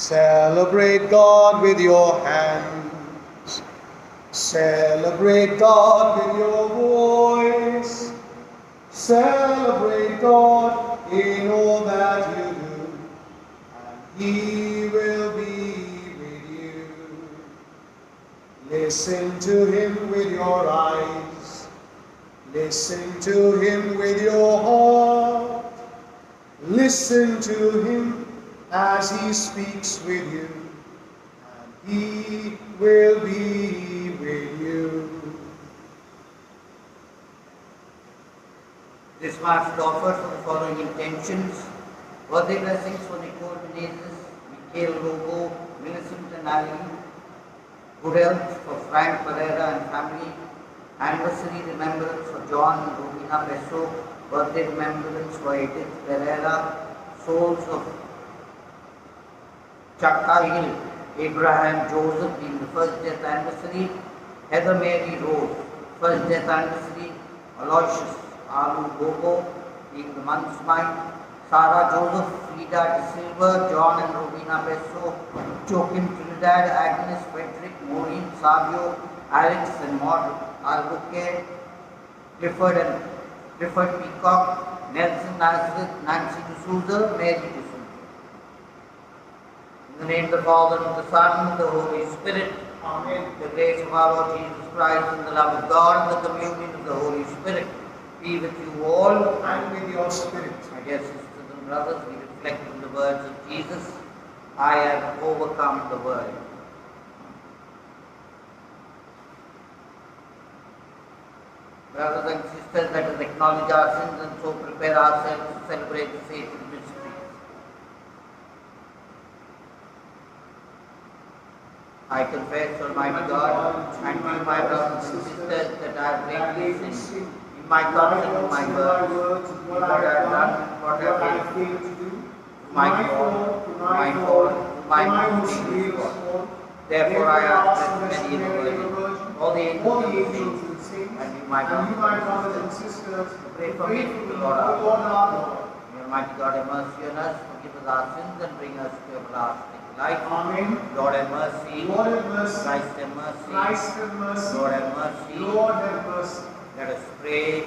Celebrate God with your hands. Celebrate God with your voice. Celebrate God in all that you do, and He will be with you. Listen to Him with your eyes. Listen to Him with your heart. Listen to Him as He speaks with you, and He will be with you. This Mass is offered for the following intentions: birthday blessings for Nicole Menezes, Mikhail Rogo, Millicent and Ali, good health for Frank Pereira and family, anniversary remembrance for John and Rubina Peso, birthday remembrance for Edith Pereira, souls of Chakahil, Abraham Joseph being the first death anniversary, Heather Mary Rose, first death anniversary, Aloysius Alu Bobo being the month's mind, Sarah Joseph, Frida De Silva, John and Rubina Peso, Joachim Trinidad, Agnes Frederick, Maureen Savio, Alex and Maud Albuquerque, Clifford Peacock, Nelson Nazareth, Nancy D'Souza, Mary D'Souza. In the name of the Father, and of the Son, and of the Holy Spirit. Amen. The grace of our Lord Jesus Christ, and the love of God, and the communion of the Holy Spirit be with you all. And with your spirit. My dear sisters and brothers, we reflect on the words of Jesus, I have overcome the world. Brothers and sisters, let us acknowledge our sins and so prepare ourselves to celebrate the sacred mysteries. I confess, Almighty God, and you, my brothers and sisters, that I have greatly sinned in my thoughts and in my words, in what I have done and what I have failed to do, to my fault, to my most grievous fault. Therefore I ask that Mary, the Virgin, all the angels and saints, and you, my brothers and sisters, pray for me to the Lord our God. May Almighty God have mercy on us, forgive us our sins, and bring us to everlasting life. Amen. Lord have mercy. Lord have mercy. Christ have mercy. Christ have mercy. Lord have mercy. Lord have mercy. Let us pray.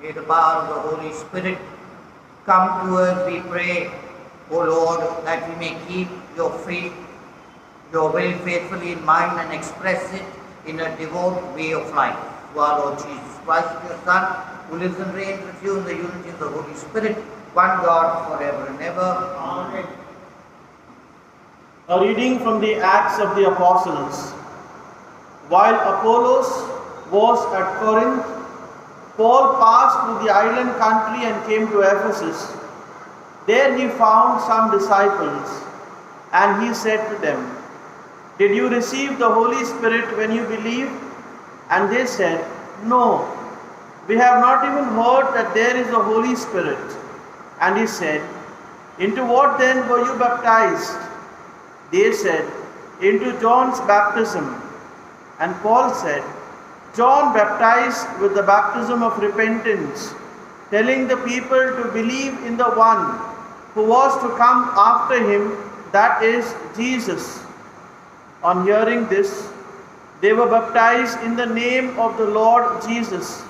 May the power of the Holy Spirit come to us, we pray, O Lord, that we may keep your faith, your will faithfully in mind and express it in a devout way of life. To our Lord Jesus Christ, your Son, who lives and reigns with you in the unity of the Holy Spirit, one God, forever and ever. Amen. A reading from the Acts of the Apostles. While Apollos was at Corinth, Paul passed through the island country and came to Ephesus. There he found some disciples, and he said to them, Did you receive the Holy Spirit when you believed? And they said, No, we have not even heard that there is a Holy Spirit. And he said, Into what then were you baptized? They said, Into John's baptism. And Paul said, John baptized with the baptism of repentance, telling the people to believe in the one who was to come after him, that is, Jesus. On hearing this, they were baptized in the name of the Lord Jesus.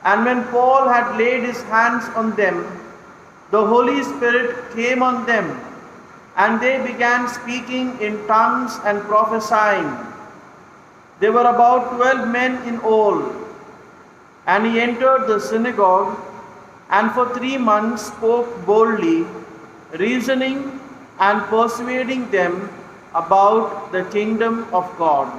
And when Paul had laid his hands on them, the Holy Spirit came on them, and they began speaking in tongues and prophesying. There were about 12 men in all. And he entered the synagogue, and for 3 months spoke boldly, reasoning and persuading them about the kingdom of God.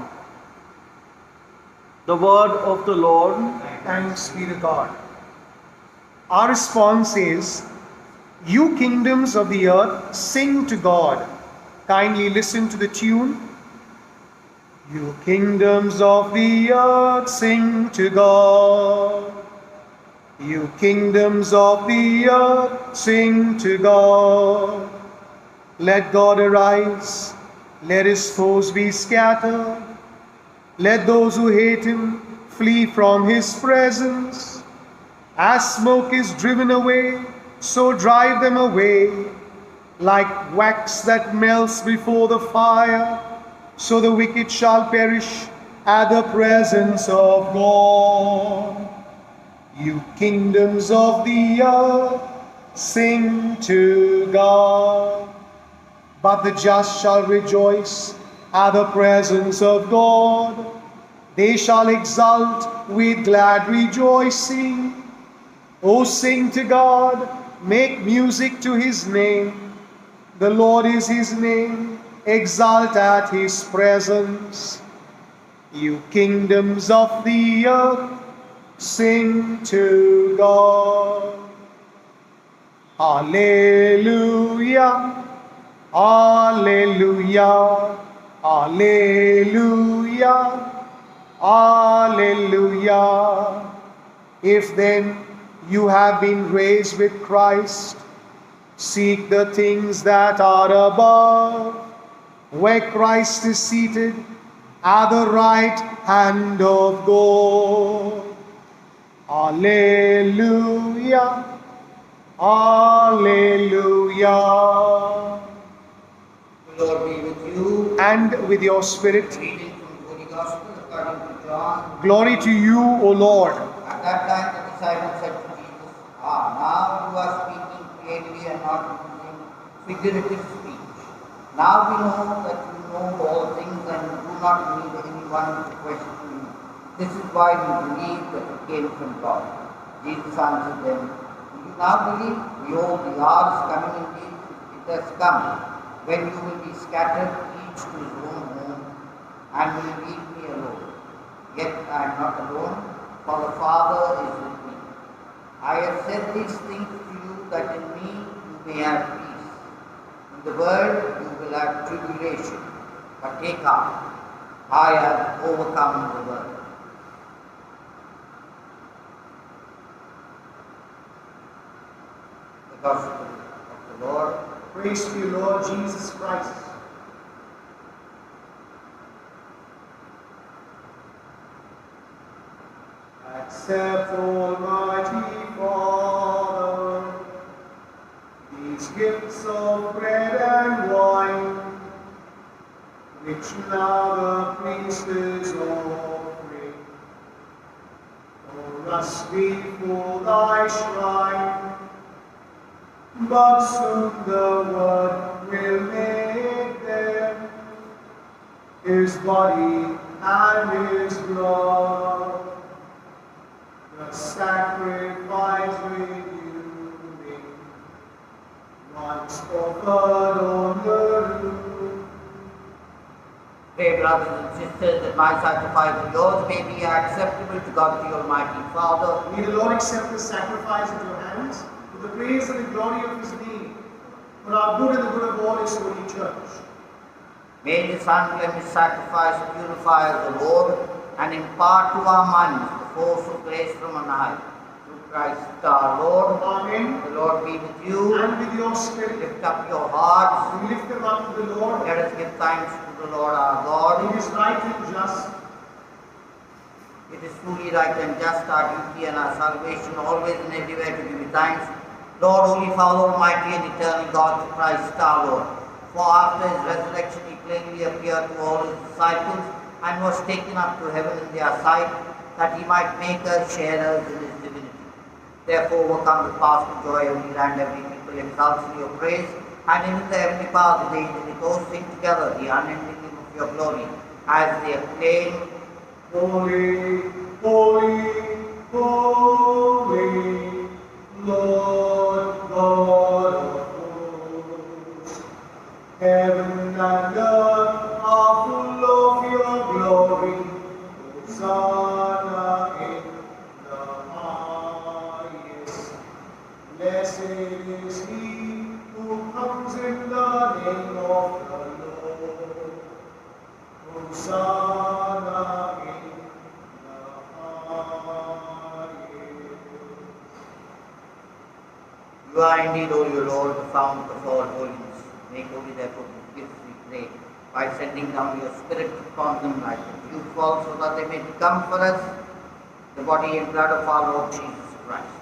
The word of the Lord. Thanks be to God. Our response is, You kingdoms of the earth, sing to God. Kindly listen to the tune. You kingdoms of the earth, sing to God. You kingdoms of the earth, sing to God. Let God arise, let his foes be scattered. Let those who hate him flee from his presence. As smoke is driven away, so drive them away. Like wax that melts before the fire, so the wicked shall perish at the presence of God. You kingdoms of the earth, sing to God. But the just shall rejoice at the presence of God. They shall exult with glad rejoicing. O sing to God, make music to his name. The Lord is his name, exult at his presence. You kingdoms of the earth, sing to God. Alleluia, alleluia, alleluia, alleluia. If then you have been raised with Christ, seek the things that are above, where Christ is seated at the right hand of God. Alleluia, alleluia. The Lord be with you. And with your spirit. Reading from the Holy Gospel according to John. Glory to you, O Lord. At that time the disciples said to Jesus, now you are speaking plainly and not using figurative speech. Now we know that you know all things and do not need anyone to question you. This is why we believe that it came from God. Jesus answered them, do you now believe? Behold, the hour is coming indeed, it has come, when you will be scattered each to his own home, and will leave me alone. Yet I am not alone, for the Father is with me. I have said these things to you that in me you may have peace. In the world you will have tribulation, but take heart, I have overcome the world. The Gospel of the Lord. Praise to you, Lord Jesus Christ. Accept, Almighty Father, these gifts of bread and wine, which now the priest is offering for us before thy shrine. But soon the Word will make them his body and his blood. The sacrifice renewing, once offered on the roof. Pray, brothers and sisters, that my sacrifice and yours may be acceptable to God the Almighty Father. May the Lord accept this sacrifice at your hands, for the praise and the glory of his name, for our good and the good of all his holy church. May this unblemished sacrifice purify us, the Lord, and impart to our minds the force of grace from on high. Through Christ our Lord. Amen. The Lord be with you. And with your spirit. Lift up your hearts. We lift them up to the Lord. Let us give thanks to the Lord our God. It is right and just. It is truly right and just, our duty and our salvation, always and everywhere to give you thanks. Lord, Holy Father, Almighty and Eternal God, through Christ our Lord. For after his resurrection he plainly appeared to all his disciples and was taken up to heaven in their sight, that he might make us sharers in his divinity. Therefore, overcome with powerful joy, every land, every people exalts in your praise, and in the heavenly powers of the angelic hosts sing together the unending hymn of your glory, as they acclaim, Holy, holy, holy, Lord God of hosts. Heaven and earth are full of your glory. Hosanna in the highest. Blessed is he who comes in the name of the Lord. Hosanna in the highest. you are indeed, O your Lord, the fount of all holiness. Make holy therefore the gifts we pray, by sending down your Spirit upon them like a dewfall, so that they may become for us the body and blood of our Lord Jesus Christ.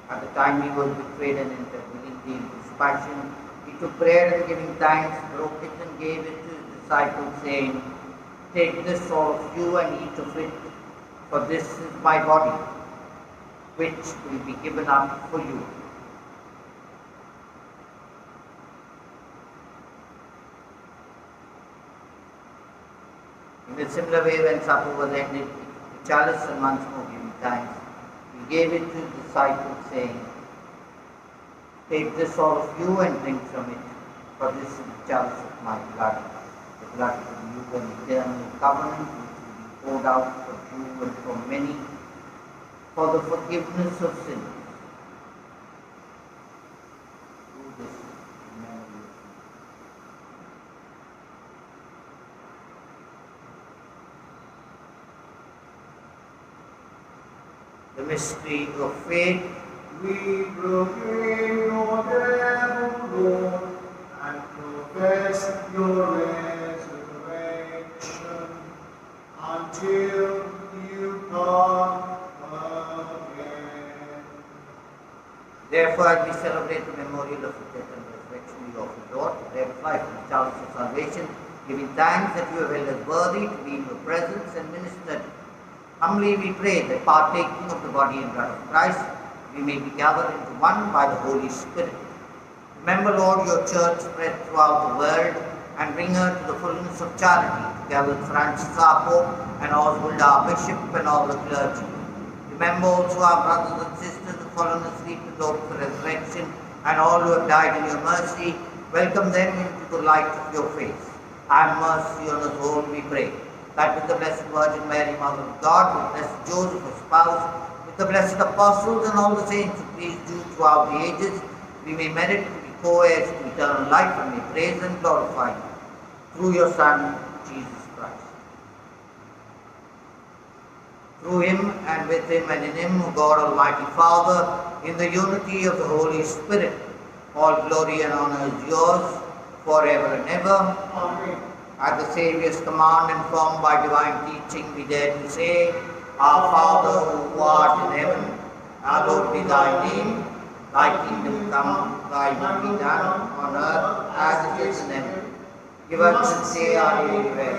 At the time he was betrayed and entered willingly into his passion, he took bread and giving thanks, broke it and gave it to his disciples, saying, "Take this, all of you, and eat of it, for this is my body, which will be given up for you." In a similar way, when supper was ended, the chalice and once more giving thanks, he gave it to his disciples, saying, "Take this, all of you, and drink from it, for this is the chalice of my blood, the blood of the new and eternal covenant, which will be poured out for you and for many, for the forgiveness of sins. Do this in memory of me." The mystery of faith. We proclaim your death, O Lord, and profess your resurrection until you come again. Therefore, as we celebrate the memorial of the death and resurrection, we offer, Lord, the bread of life and the chalice of salvation, giving thanks that you have held us worthy to be in your presence and ministered. Humbly we pray that, partaking of the body and blood of Christ, we may be gathered into one by the Holy Spirit. Remember, Lord, your church spread throughout the world, and bring her to the fullness of charity, together with Francis our Pope, and Oswald our Bishop, and all the clergy. Remember also our brothers and sisters who fallen asleep in the hope of resurrection, and all who have died in your mercy. Welcome them into the light of your face. Have mercy on us all, we pray, that with the Blessed Virgin Mary, Mother of God, with Blessed Joseph, her spouse, with the blessed apostles and all the saints who pleased you throughout the ages, we may merit to be co-heirs to eternal life, and may praise and glorify you through your Son, Jesus Christ. Through him, and with him, and in him, O God, Almighty Father, in the unity of the Holy Spirit, all glory and honor is yours, forever and ever. Amen. At the Saviour's command, informed by divine teaching, we dare to say, Our Father, who art in heaven, hallowed be thy name. Thy kingdom come, thy will be done, on earth as it is in heaven. Give us this day our daily bread,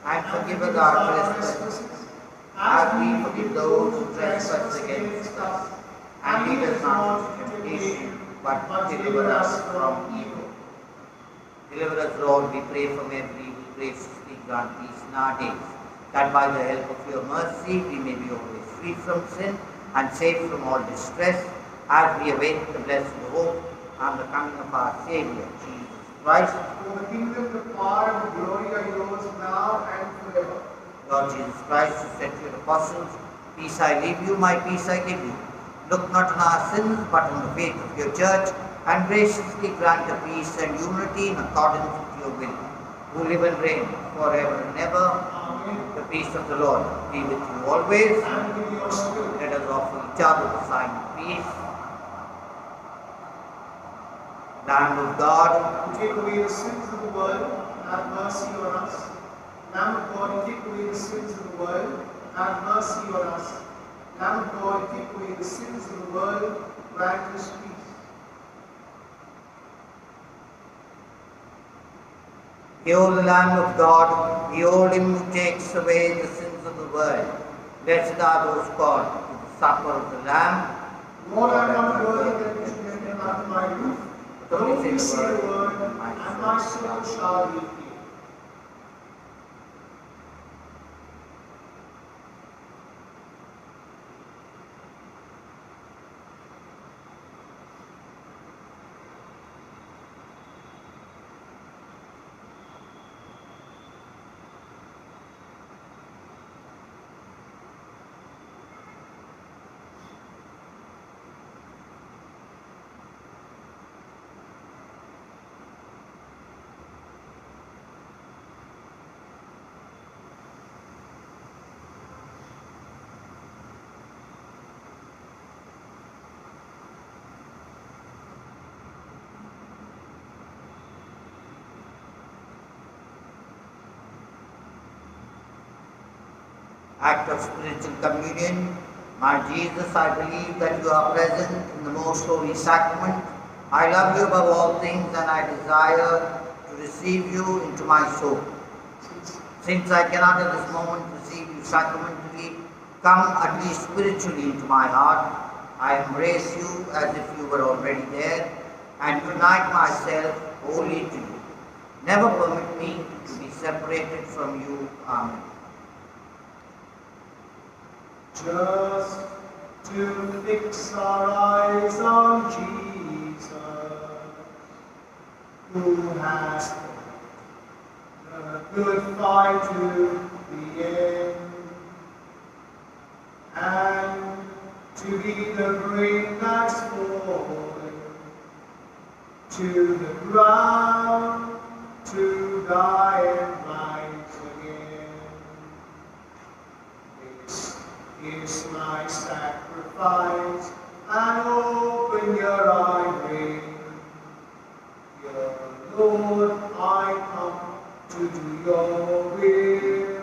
and forgive us our trespasses, as we forgive those who trespass against us. And lead us not into temptation, but deliver us from evil. Deliver us, Lord, we pray, from every evil. Graciously grant peace in our days, that by the help of your mercy we may be always free from sin and safe from all distress, as we await the blessed hope and the coming of our Saviour, Jesus Christ. For the kingdom, the power, and the glory are yours now and forever. Lord Jesus Christ, who said to your apostles, "Peace I leave you, my peace I give you," look not on our sins, but on the faith of your church, and graciously grant a peace and unity in accordance with your will, who live and reign forever and ever. Amen. The peace of the Lord be with you always. And with your spirit. Let us offer each other the sign of peace. Lamb of God, To take away the sins of the world, have mercy on us. Lamb of God, to take away the sins of the world, have mercy on us. Lamb of God, to take away the sins of the world, grant us peace. behold the Lamb of God, behold him who takes away the sins of the world. Blessed are those called to the supper of the Lamb. Lord, I am not worthy that you should enter under my roof, but only say a word, and my soul shall be healed. act of spiritual communion. My Jesus, I believe that you are present in the most holy sacrament. I love you above all things and I desire to receive you into my soul. Since I cannot at this moment receive you sacramentally, come at least spiritually into my heart. I embrace you as if you were already there and unite myself wholly to you. Never permit me to be separated from you. Amen. Just to fix our eyes on Jesus, who has the good fight to the end, and to be the grain that's fallen to the ground, to die and rise again. This is my sacrifice, and open your eye ring. Dear Lord, I come to do your will.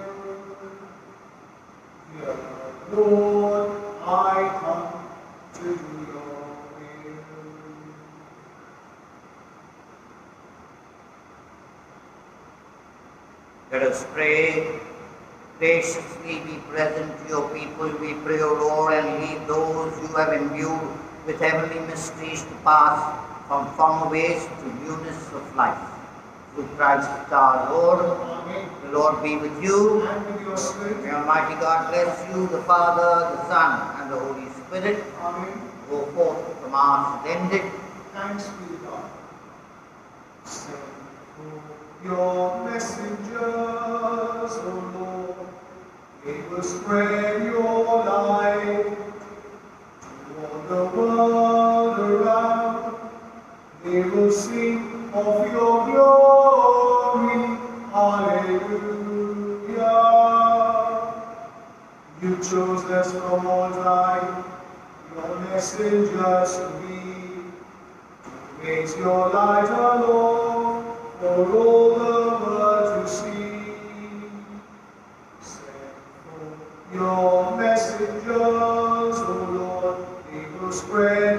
Dear Lord, I come to do your will. Let us pray. Graciously be present to your people, we pray, O Lord, and lead those you have imbued with heavenly mysteries to pass from former ways to newness of life. Through Christ our Lord. Amen. The Lord be with you. And with your spirit. May Almighty God bless you, the Father, the Son, and the Holy Spirit. Amen. Go forth from us ended. Thanks be to God. Send forth your messengers, O Lord. They will spread your light to all the world around. They will sing of your glory. Hallelujah. You chose us from all time, your messengers to be, to raise your light alone for all the world to see. Send forth your messengers, O Lord, they will spread